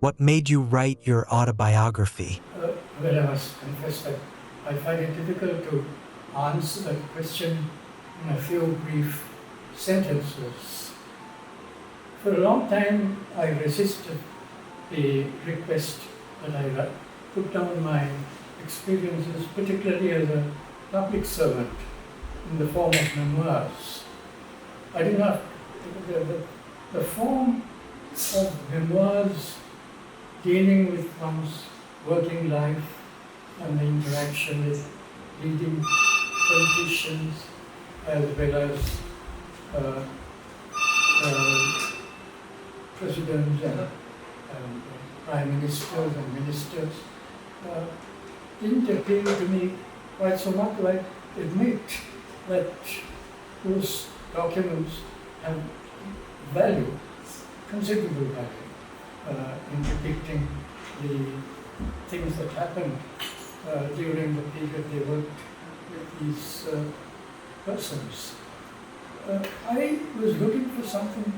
What made you write your autobiography? Well, I must confess that I find it difficult to answer that question in a few brief sentences. For a long time, I resisted the request that I put down my experiences, particularly as a public servant, in the form of memoirs. I did not, the form of memoirs dealing with one's working life and the interaction with leading politicians as well as presidents and prime ministers and ministers didn't appeal to me quite so much. I admit that those documents have value, considerable value, in depicting the things that happened during the period they worked with these persons. I was looking for something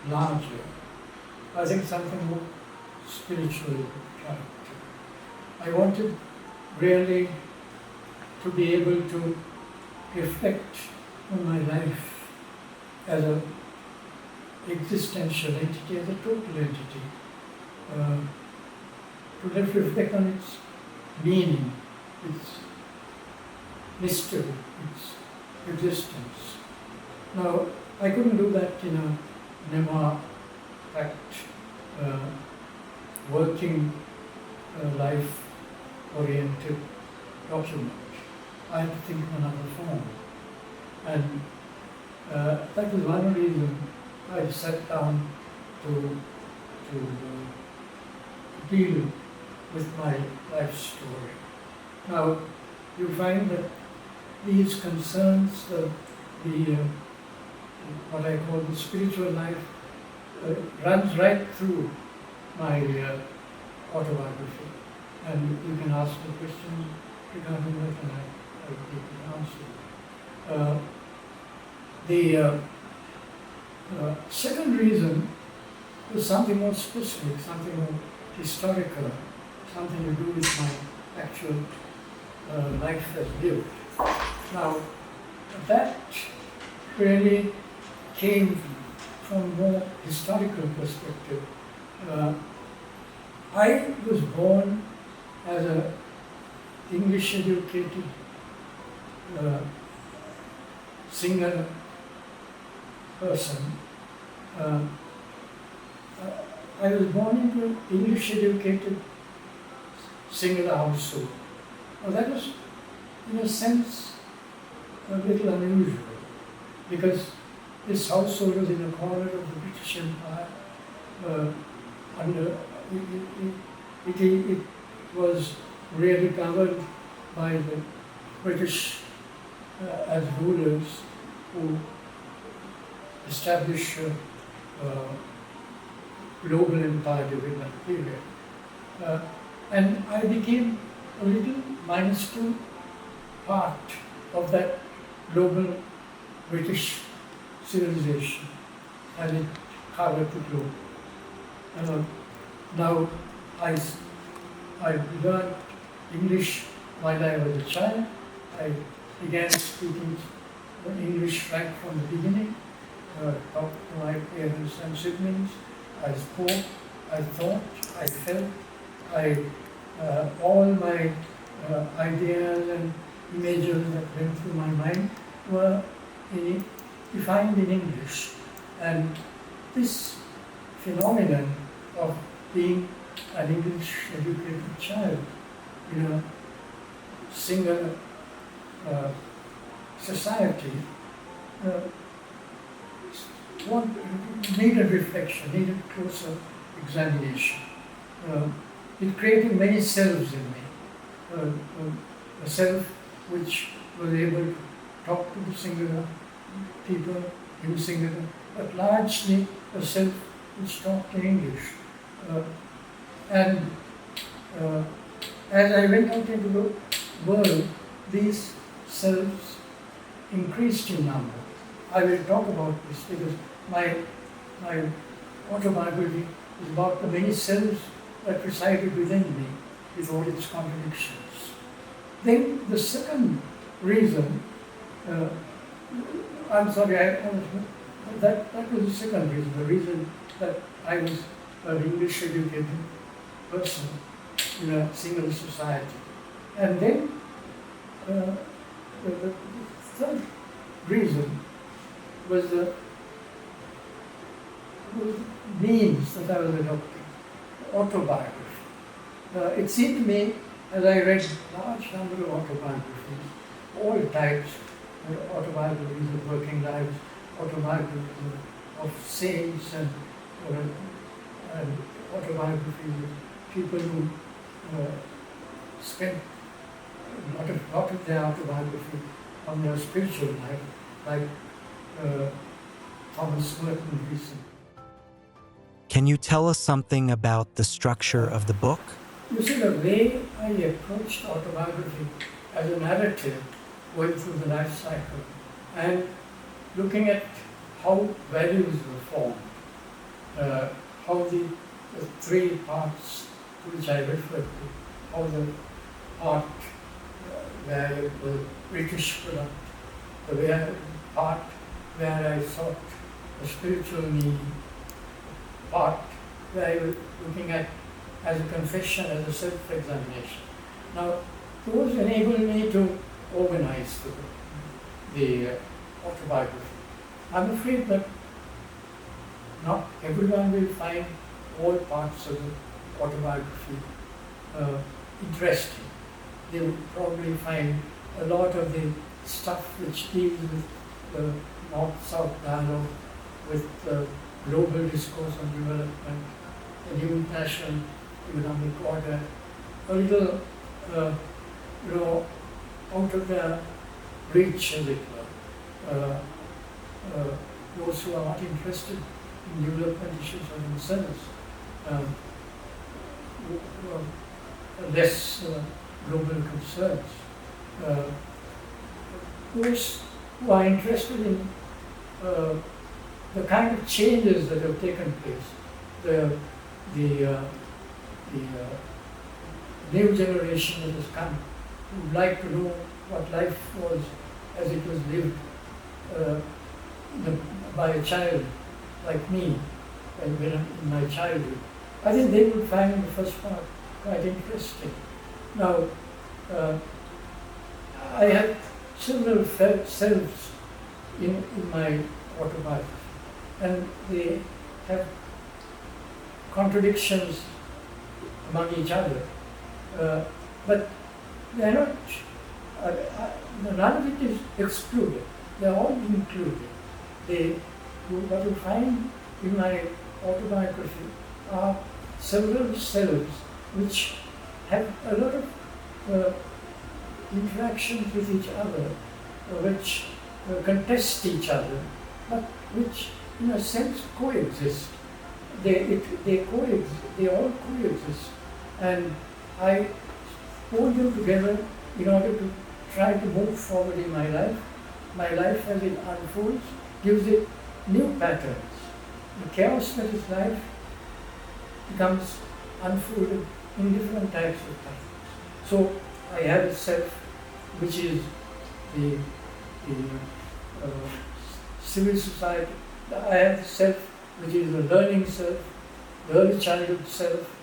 larger, I think something more spiritual character. I wanted really to be able to reflect on my life as an existential entity, as a total entity, to reflect on its meaning, its mystery, its existence. Now, I couldn't do that in a memoir-packed, working, life-oriented document. I had to think of another form. And that was one reason I sat down to deal with my life story. Now, you find that these concerns, what I call the spiritual life, runs right through my autobiography. And you can ask the questions regarding that, and I will give the answer. The second reason was something more specific, something more historical, something to do with my actual life as lived. Now, that really came from a more historical perspective. I was born as an English-educated singer person. I was born into an English-educated single household. Now that was, in a sense, a little unusual, because this household was in a corner of the British Empire. It was really governed by the British as rulers who established global empire during that period. And I became a little minuscule part of that global British civilization, and it covered the globe. Now, I learned English while I was a child. I began speaking English right from the beginning. Talked to my parents and siblings. I spoke, I thought, I felt. All my ideas and images that went through my mind were defined in English. And this phenomenon of being an English-educated child in a singer society needed reflection, needed closer examination. It created many selves in me. A self which was able to talk to the singular people in singular, but largely a self which talked in English. And as I went out into the world, these selves increased in number. I will talk about this because my autobiography is about the many selves that resided within me with all its contradictions. Then the second reason, I'm sorry, that was the second reason, the reason that I was an English educated person in a single society. And then the third reason was the means that I was adopting, autobiography. It seemed to me, as I read large number of autobiographies, all types, autobiographies of working lives, autobiographies of saints, and autobiographies of people who spent a lot of their autobiography on their spiritual life, like Thomas Merton recently. Can you tell us something about the structure of the book? You see, the way I approached autobiography as a narrative going through the life cycle and looking at how values were formed, how the three parts to which I referred to, how the part where it was British product, the part where I sought a spiritual meaning, part where I was looking at as a confession, as a self-examination. Now, those enable me to organize the autobiography. I'm afraid that not everyone will find all parts of the autobiography interesting. They will probably find a lot of the stuff which deals with the North-South dialogue, with the global discourse on development, the new international economic order, a little, out of their reach, as it were. Those who are not interested in development issues for themselves, less global concerns. Those who are interested in the kind of changes that have taken place, the new generation that has come, who would like to know what life was as it was lived by a child like me, when in my childhood. I think they would find the first part quite interesting. Now, I have several selves in my autobiography, and they have contradictions among each other, but they are not, none of it is excluded, they are all included. What you find in my autobiography are several selves which have a lot of interactions with each other, which contest each other, but which in a sense coexist. They all coexist, and I hold them together in order to try to move forward in my life. My life as it unfolds gives it new patterns. The chaos that is life becomes unfolded in different types of patterns. So I have a self which is the civil society. I have the self which is the learning self, the early childhood self,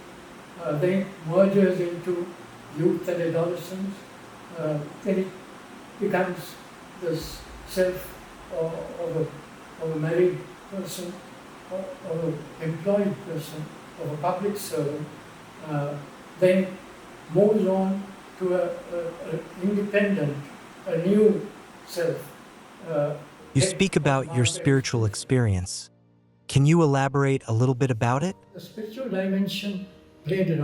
then it merges into youth and adolescence, then it becomes the self of a married person, of an employed person, of a public servant, then moves on to an independent, a new self. You speak about your spiritual experience. Can you elaborate a little bit about it? The spiritual dimension played an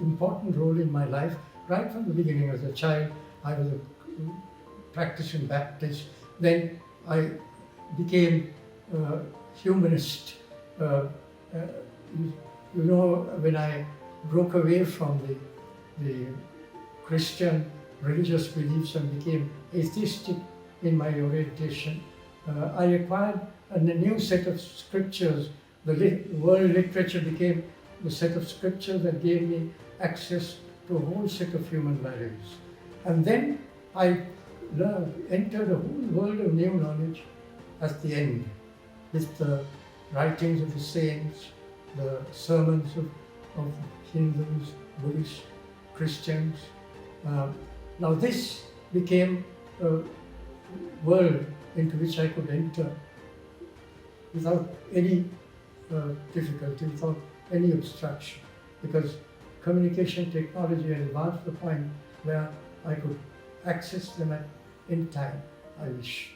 important role in my life right from the beginning. As a child, I was a practicing Baptist. Then I became a humanist. When I broke away from the Christian religious beliefs and became atheistic in my orientation, I acquired a new set of scriptures world literature became the set of scripture that gave me access to a whole set of human values. And then I entered a whole world of new knowledge at the end, with the writings of the saints, the sermons of Hindus, Buddhists, Christians. Now this became a world into which I could enter without any difficulty, without any obstruction, because communication technology had advanced to the point where I could access them at any time I wish.